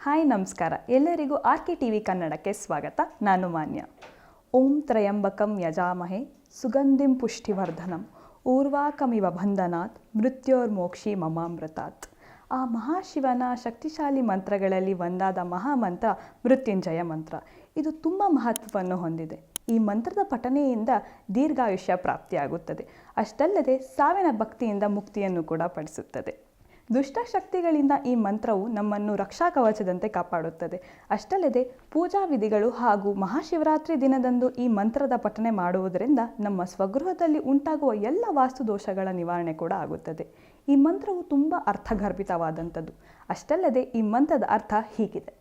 Hi ನಮಸ್ಕಾರ, ಎಲ್ಲರಿಗೂ RK TV ಕನ್ನಡಕ್ಕೆ ಸ್ವಾಗತ. ನಾನು ಮಾನ್ಯ. ಓಂ ತ್ರಯಂಬಕಂ ಯಜಾಮಹೆ ಸುಗಂಧಿಂ ಪುಷ್ಟಿವರ್ಧನಂ ಊರ್ವಾಕಮಿವ ಬಂಧನಾತ್ ಮೃತ್ಯೋರ್ಮೋಕ್ಷಿ ಮಮಾಮೃತಾತ್. ಆ ಮಹಾಶಿವನ ಶಕ್ತಿಶಾಲಿ ಮಂತ್ರಗಳಲ್ಲಿ ಒಂದಾದ ಮಹಾಮಂತ್ರ ಮೃತ್ಯುಂಜಯ ಮಂತ್ರ. ಇದು ತುಂಬ ಮಹತ್ವವನ್ನು ಹೊಂದಿದೆ. ಈ ಮಂತ್ರದ ಪಠನೆಯಿಂದ ದೀರ್ಘಾಯುಷ್ಯ ಪ್ರಾಪ್ತಿಯಾಗುತ್ತದೆ. ಅಷ್ಟಲ್ಲದೆ ಸಾವಿನ ಭಕ್ತಿಯಿಂದ ಮುಕ್ತಿಯನ್ನು ಕೂಡ ಪಡಿಸುತ್ತದೆ. ದುಷ್ಟಶಕ್ತಿಗಳಿಂದ ಈ ಮಂತ್ರವು ನಮ್ಮನ್ನು ರಕ್ಷಾ ಕವಚದಂತೆ ಕಾಪಾಡುತ್ತದೆ. ಅಷ್ಟಲ್ಲದೆ ಪೂಜಾ ವಿಧಿಗಳು ಹಾಗೂ ಮಹಾಶಿವರಾತ್ರಿ ದಿನದಂದು ಈ ಮಂತ್ರದ ಪಠನೆ ಮಾಡುವುದರಿಂದ ನಮ್ಮ ಸ್ವಗೃಹದಲ್ಲಿ ಉಂಟಾಗುವ ಎಲ್ಲ ವಾಸ್ತುದೋಷಗಳ ನಿವಾರಣೆ ಕೂಡ ಆಗುತ್ತದೆ. ಈ ಮಂತ್ರವು ತುಂಬ ಅರ್ಥಗರ್ಭಿತವಾದಂಥದ್ದು. ಅಷ್ಟಲ್ಲದೆ ಈ ಮಂತ್ರದ ಅರ್ಥ ಹೀಗಿದೆ: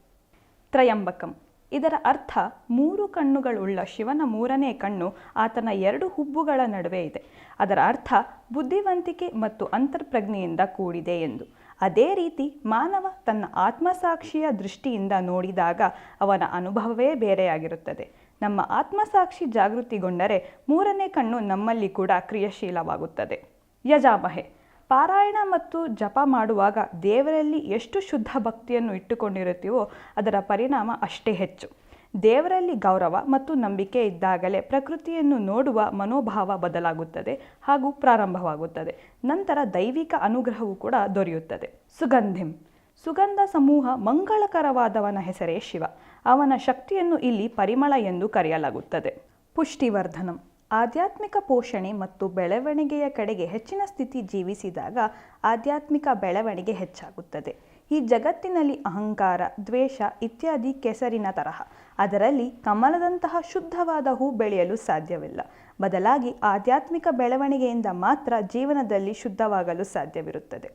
ತ್ರಯಂಬಕಂ. ಇದರ ಅರ್ಥ 3 ಕಣ್ಣುಗಳುಳ್ಳ ಶಿವನ 3ನೇ ಕಣ್ಣು ಆತನ 2 ಹುಬ್ಬುಗಳ ನಡುವೆ ಇದೆ. ಅದರ ಅರ್ಥ ಬುದ್ಧಿವಂತಿಕೆ ಮತ್ತು ಅಂತರ್ಪ್ರಜ್ಞೆಯಿಂದ ಕೂಡಿದೆ ಎಂದು. ಅದೇ ರೀತಿ ಮಾನವ ತನ್ನ ಆತ್ಮಸಾಕ್ಷಿಯ ದೃಷ್ಟಿಯಿಂದ ನೋಡಿದಾಗ ಅವನ ಅನುಭವವೇ ಬೇರೆಯಾಗಿರುತ್ತದೆ. ನಮ್ಮ ಆತ್ಮಸಾಕ್ಷಿ ಜಾಗೃತಿಗೊಂಡರೆ 3ನೇ ಕಣ್ಣು ನಮ್ಮಲ್ಲಿ ಕೂಡ ಕ್ರಿಯಾಶೀಲವಾಗುತ್ತದೆ. ಯಜಾಮಹೆ. ಪಾರಾಯಣ ಮತ್ತು ಜಪ ಮಾಡುವಾಗ ದೇವರಲ್ಲಿ ಎಷ್ಟು ಶುದ್ಧ ಭಕ್ತಿಯನ್ನು ಇಟ್ಟುಕೊಂಡಿರುತ್ತೀವೋ ಅದರ ಪರಿಣಾಮ ಅಷ್ಟೇ ಹೆಚ್ಚು. ದೇವರಲ್ಲಿ ಗೌರವ ಮತ್ತು ನಂಬಿಕೆ ಇದ್ದಾಗಲೇ ಪ್ರಕೃತಿಯನ್ನು ನೋಡುವ ಮನೋಭಾವ ಬದಲಾಗುತ್ತದೆ ಹಾಗೂ ಪ್ರಾರಂಭವಾಗುತ್ತದೆ. ನಂತರ ದೈವಿಕ ಅನುಗ್ರಹವೂ ಕೂಡ ದೊರೆಯುತ್ತದೆ. ಸುಗಂಧಿಂ. ಸುಗಂಧ ಸಮೂಹ ಮಂಗಳಕರವಾದವನ ಹೆಸರೇ ಶಿವ. ಅವನ ಶಕ್ತಿಯನ್ನು ಇಲ್ಲಿ ಪರಿಮಳ ಎಂದು ಕರೆಯಲಾಗುತ್ತದೆ. ಪುಷ್ಟಿವರ್ಧನಂ. ಆಧ್ಯಾತ್ಮಿಕ ಪೋಷಣೆ ಮತ್ತು ಬೆಳವಣಿಗೆಯ ಕಡೆಗೆ ಹೆಚ್ಚಿನ ಸ್ಥಿತಿ ಜೀವಿಸಿದಾಗ ಆಧ್ಯಾತ್ಮಿಕ ಬೆಳವಣಿಗೆ ಹೆಚ್ಚಾಗುತ್ತದೆ. ಈ ಜಗತ್ತಿನಲ್ಲಿ ಅಹಂಕಾರ, ದ್ವೇಷ ಇತ್ಯಾದಿ ಕೆಸರಿನ ತರಹ. ಅದರಲ್ಲಿ ಕಮಲದಂತಹ ಶುದ್ಧವಾದ ಹೂ ಬೆಳೆಯಲು ಸಾಧ್ಯವಿಲ್ಲ. ಬದಲಾಗಿ ಆಧ್ಯಾತ್ಮಿಕ ಬೆಳವಣಿಗೆಯಿಂದ ಮಾತ್ರ ಜೀವನದಲ್ಲಿ ಶುದ್ಧವಾಗಲು ಸಾಧ್ಯವಿರುತ್ತದೆ.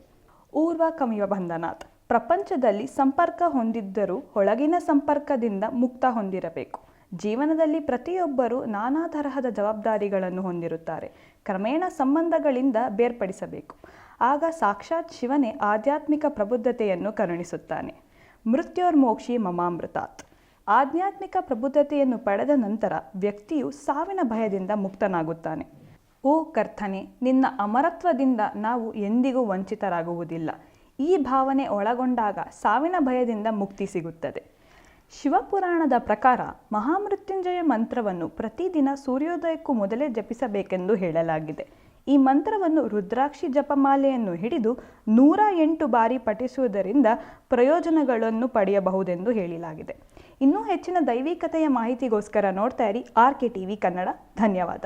ಊರ್ವಾಕಮಿವ ಬಂಧನಾತ್. ಪ್ರಪಂಚದಲ್ಲಿ ಸಂಪರ್ಕ ಹೊಂದಿದ್ದರೂ ಒಳಗಿನ ಸಂಪರ್ಕದಿಂದ ಮುಕ್ತ ಹೊಂದಿರಬೇಕು. ಜೀವನದಲ್ಲಿ ಪ್ರತಿಯೊಬ್ಬರೂ ನಾನಾ ತರಹದ ಜವಾಬ್ದಾರಿಗಳನ್ನು ಹೊಂದಿರುತ್ತಾರೆ. ಕ್ರಮೇಣ ಸಂಬಂಧಗಳಿಂದ ಬೇರ್ಪಡಿಸಬೇಕು. ಆಗ ಸಾಕ್ಷಾತ್ ಶಿವನೇ ಆಧ್ಯಾತ್ಮಿಕ ಪ್ರಬುದ್ಧತೆಯನ್ನು ಕರುಣಿಸುತ್ತಾನೆ. ಮೃತ್ಯೋರ್ಮೋಕ್ಷಿ ಮಮಾಮೃತಾತ್. ಆಧ್ಯಾತ್ಮಿಕ ಪ್ರಬುದ್ಧತೆಯನ್ನು ಪಡೆದ ನಂತರ ವ್ಯಕ್ತಿಯು ಸಾವಿನ ಭಯದಿಂದ ಮುಕ್ತನಾಗುತ್ತಾನೆ. ಓ ಕರ್ತನೆ, ನಿನ್ನ ಅಮರತ್ವದಿಂದ ನಾವು ಎಂದಿಗೂ ವಂಚಿತರಾಗುವುದಿಲ್ಲ. ಈ ಭಾವನೆ ಒಳಗೊಂಡಾಗ ಸಾವಿನ ಭಯದಿಂದ ಮುಕ್ತಿ ಸಿಗುತ್ತದೆ. ಶಿವಪುರಾಣದ ಪ್ರಕಾರ ಮಹಾಮೃತ್ಯುಂಜಯ ಮಂತ್ರವನ್ನು ಪ್ರತಿದಿನ ಸೂರ್ಯೋದಯಕ್ಕೂ ಮೊದಲೇ ಜಪಿಸಬೇಕೆಂದು ಹೇಳಲಾಗಿದೆ. ಈ ಮಂತ್ರವನ್ನು ರುದ್ರಾಕ್ಷಿ ಜಪಮಾಲೆಯನ್ನು ಹಿಡಿದು 108 ಬಾರಿ ಪಠಿಸುವುದರಿಂದ ಪ್ರಯೋಜನಗಳನ್ನು ಪಡೆಯಬಹುದೆಂದು ಹೇಳಲಾಗಿದೆ. ಇನ್ನೂ ಹೆಚ್ಚಿನ ದೈವಿಕತೆಯ ಮಾಹಿತಿಗೋಸ್ಕರ ನೋಡ್ತಾ ಇರಿ ಆರ್ಕೆ ಟಿವಿ ಕನ್ನಡ. ಧನ್ಯವಾದ.